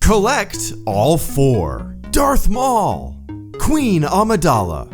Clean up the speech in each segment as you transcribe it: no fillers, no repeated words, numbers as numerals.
Collect all 4. Darth Maul, Queen Amidala,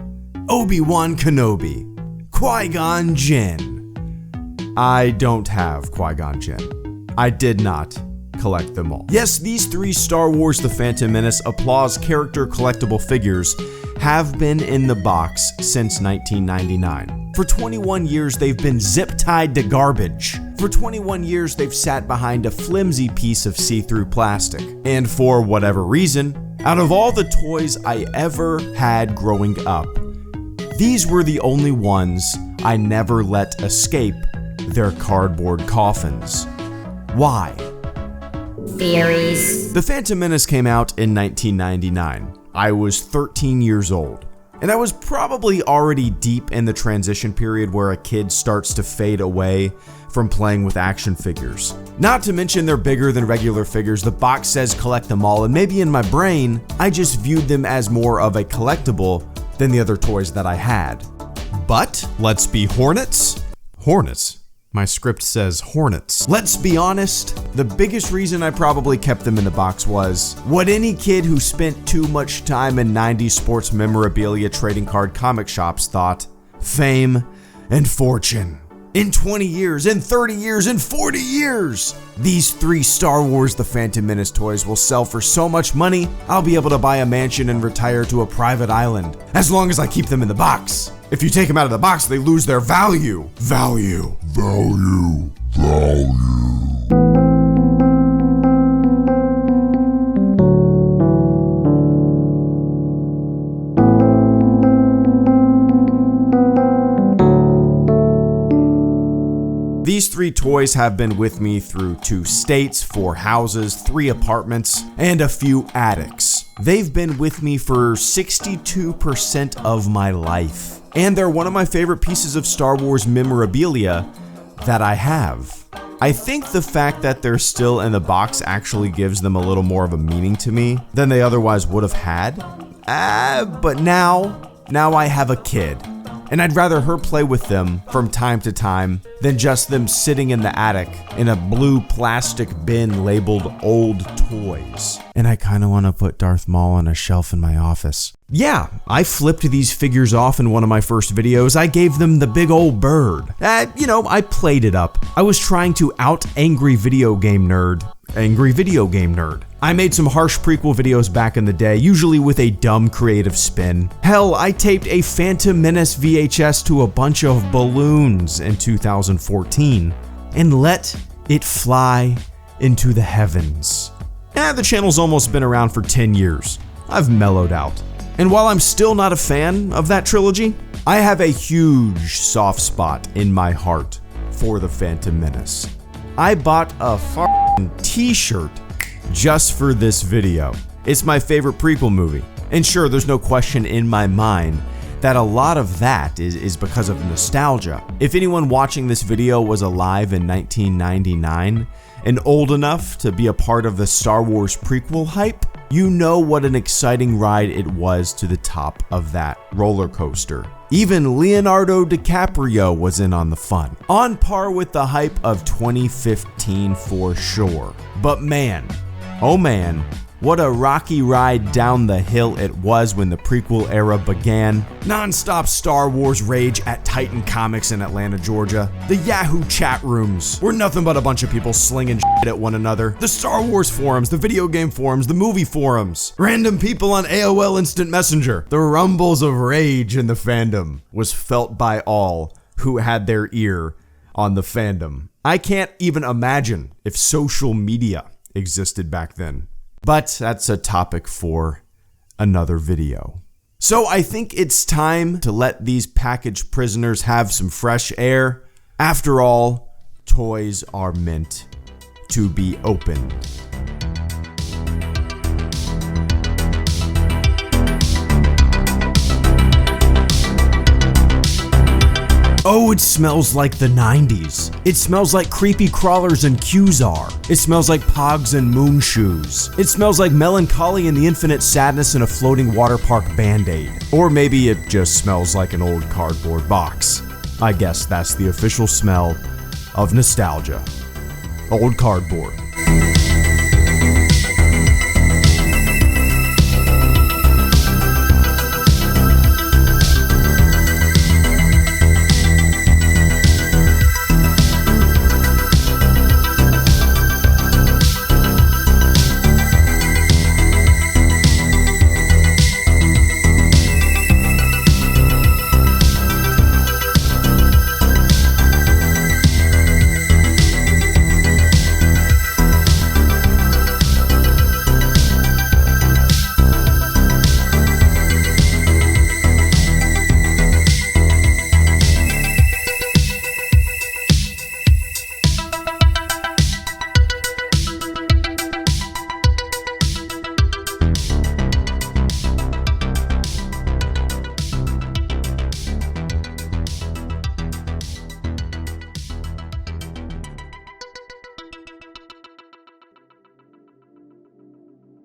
Obi-Wan Kenobi, Qui-Gon Jinn. I don't have Qui-Gon Jinn. I did not collect them all. Yes, these 3 Star Wars The Phantom Menace Applause character collectible figures have been in the box since 1999. For 21 years, they've been zip-tied to garbage. For 21 years, they've sat behind a flimsy piece of see-through plastic. And for whatever reason, out of all the toys I ever had growing up, these were the only ones I never let escape their cardboard coffins. Why? Theories. The Phantom Menace came out in 1999. I was 13 years old, and I was probably already deep in the transition period where a kid starts to fade away from playing with action figures. Not to mention they're bigger than regular figures, the box says collect them all, and maybe in my brain, I just viewed them as more of a collectible than the other toys that I had. But, let's be Hornets? My script says Hornets. Let's be honest, the biggest reason I probably kept them in the box was what any kid who spent too much time in 90s sports memorabilia trading card comic shops thought: fame and fortune. In 20 years, in 30 years, in 40 years, these 3 Star Wars The Phantom Menace toys will sell for so much money, I'll be able to buy a mansion and retire to a private island, as long as I keep them in the box. If you take them out of the box, they lose their value. Value. These 3 toys have been with me through 2 states, 4 houses, 3 apartments, and a few attics. They've been with me for 62% of my life. And they're one of my favorite pieces of Star Wars memorabilia that I have. I think the fact that they're still in the box actually gives them a little more of a meaning to me than they otherwise would have had. But now I have a kid, and I'd rather her play with them from time to time than just them sitting in the attic in a blue plastic bin labeled old toys. And I kind of want to put Darth Maul on a shelf in my office. Yeah, I flipped these figures off in one of my first videos. I gave them the big old bird. I played it up. I was trying to out angry video game nerd. I made some harsh prequel videos back in the day, usually with a dumb creative spin. Hell, I taped a Phantom Menace VHS to a bunch of balloons in 2014 and let it fly into the heavens. The channel's almost been around for 10 years. I've mellowed out. And while I'm still not a fan of that trilogy, I have a huge soft spot in my heart for the Phantom Menace. I bought a f***ing t-shirt just for this video. It's my favorite prequel movie. And sure, there's no question in my mind that a lot of that is because of nostalgia. If anyone watching this video was alive in 1999 and old enough to be a part of the Star Wars prequel hype, you know what an exciting ride it was to the top of that roller coaster. Even Leonardo DiCaprio was in on the fun, on par with the hype of 2015 for sure. But man, oh man, what a rocky ride down the hill it was when the prequel era began. Non-stop Star Wars rage at Titan Comics in Atlanta, Georgia. The Yahoo chat rooms were nothing but a bunch of people slinging shit at one another. The Star Wars forums, the video game forums, the movie forums. Random people on AOL Instant Messenger. The rumbles of rage in the fandom was felt by all who had their ear on the fandom. I can't even imagine if social media existed back then. But that's a topic for another video. So I think it's time to let these packaged prisoners have some fresh air. After all, toys are meant to be opened. Oh, it smells like the 90s. It smells like creepy crawlers and Qzar. It smells like Pogs and moon shoes. It smells like melancholy and the infinite sadness in a floating water park Band-Aid. Or maybe it just smells like an old cardboard box. I guess that's the official smell of nostalgia. Old cardboard.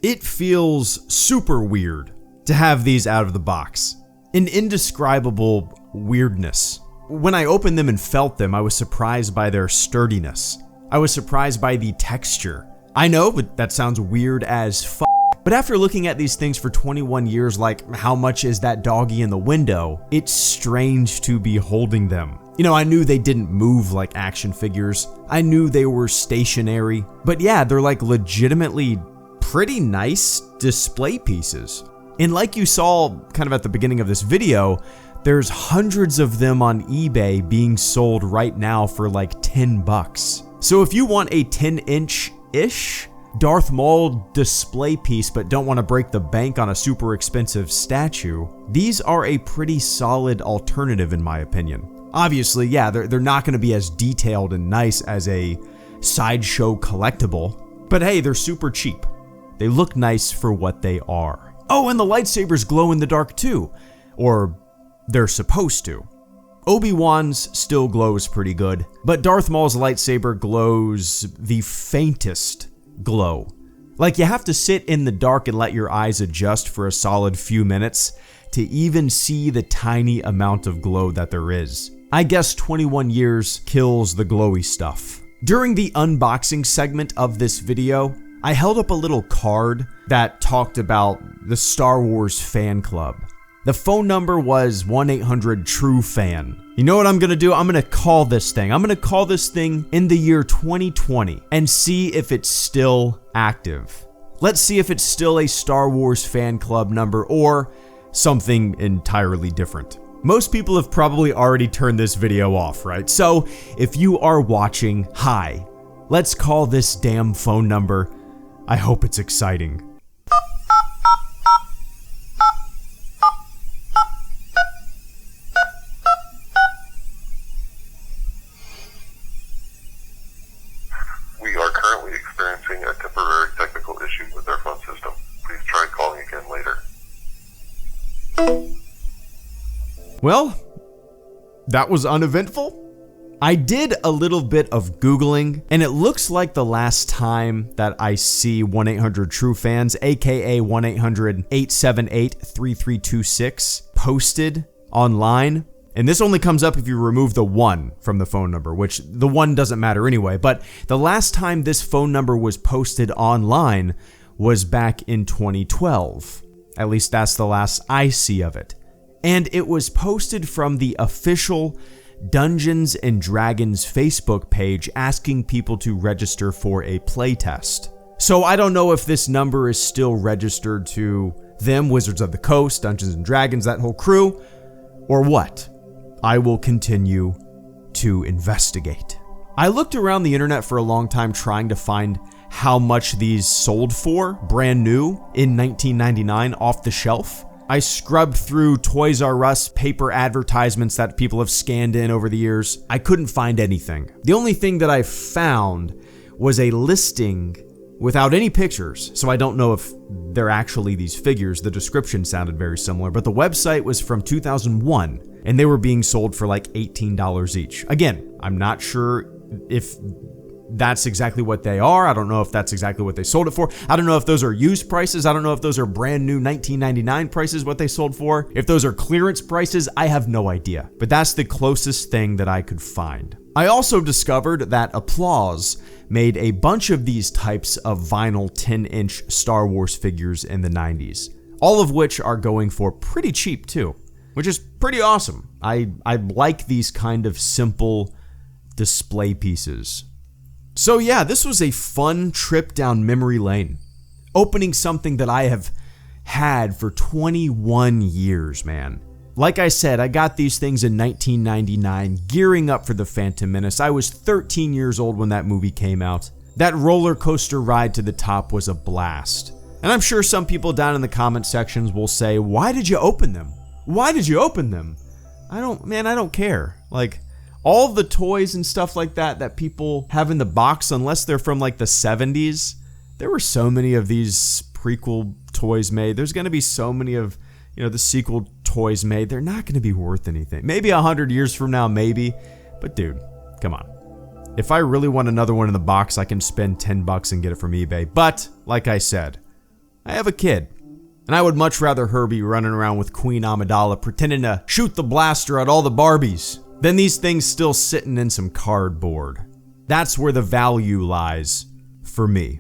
It feels super weird to have these out of the box. An indescribable weirdness. When I opened them and felt them, I was surprised by their sturdiness. I was surprised by the texture. I know, but that sounds weird as fuck. But after looking at these things for 21 years, like how much is that doggy in the window, it's strange to be holding them. You know, I knew they didn't move like action figures. I knew they were stationary. But yeah, they're like legitimately pretty nice display pieces. And like you saw kind of at the beginning of this video, there's hundreds of them on eBay being sold right now for like $10. So if you want a 10-inch-ish Darth Maul display piece but don't want to break the bank on a super expensive statue, these are a pretty solid alternative in my opinion. Obviously, yeah, they're not going to be as detailed and nice as a sideshow collectible, but hey, they're super cheap. They look nice for what they are. Oh, and the lightsabers glow in the dark too, or they're supposed to. Obi-Wan's still glows pretty good, but Darth Maul's lightsaber glows the faintest glow. Like you have to sit in the dark and let your eyes adjust for a solid few minutes to even see the tiny amount of glow that there is. I guess 21 years kills the glowy stuff. During the unboxing segment of this video, I held up a little card that talked about the Star Wars fan club. The phone number was 1-800-TRUE-FAN. You know what I'm gonna do? I'm gonna call this thing. I'm gonna call this thing in the year 2020 and see if it's still active. Let's see if it's still a Star Wars fan club number or something entirely different. Most people have probably already turned this video off, right? So if you are watching, hi. Let's call this damn phone number. I hope it's exciting. We are currently experiencing a temporary technical issue with our phone system. Please try calling again later. Well, that was uneventful. I did a little bit of Googling, and it looks like the last time that I see 1-800-TRUE-FANs, aka 1-800-878-3326, posted online. And this only comes up if you remove the 1 from the phone number, which the 1 doesn't matter anyway. But the last time this phone number was posted online was back in 2012. At least that's the last I see of it. And it was posted from the official Dungeons & Dragons Facebook page asking people to register for a playtest. So I don't know if this number is still registered to them, Wizards of the Coast, Dungeons & Dragons, that whole crew, or what. I will continue to investigate. I looked around the internet for a long time trying to find how much these sold for, brand new, in 1999 off the shelf. I scrubbed through Toys R Us paper advertisements that people have scanned in over the years. I couldn't find anything. The only thing that I found was a listing without any pictures, so I don't know if they're actually these figures. The description sounded very similar, but the website was from 2001, and they were being sold for like $18 each. Again, I'm not sure if that's exactly what they are. I don't know if that's exactly what they sold it for. I don't know if those are used prices. I don't know if those are brand new 1999 prices, what they sold for. If those are clearance prices, I have no idea. But that's the closest thing that I could find. I also discovered that Applause made a bunch of these types of vinyl 10-inch Star Wars figures in the 90s, all of which are going for pretty cheap too, which is pretty awesome. I like these kind of simple display pieces. So yeah, this was a fun trip down memory lane, opening something that I have had for 21 years, man. Like I said, I got these things in 1999, gearing up for the Phantom Menace. I was 13 years old when that movie came out. That roller coaster ride to the top was a blast. And I'm sure some people down in the comment sections will say, why did you open them? Why did you open them? I don't care. Like, all the toys and stuff like that people have in the box, unless they're from like the 70s, there were so many of these prequel toys made. There's going to be so many of, the sequel toys made. They're not going to be worth anything. Maybe 100 years from now, maybe. But dude, come on. If I really want another one in the box, I can spend $10 and get it from eBay. But like I said, I have a kid, and I would much rather her be running around with Queen Amidala pretending to shoot the blaster at all the Barbies than these things still sitting in some cardboard. That's where the value lies for me.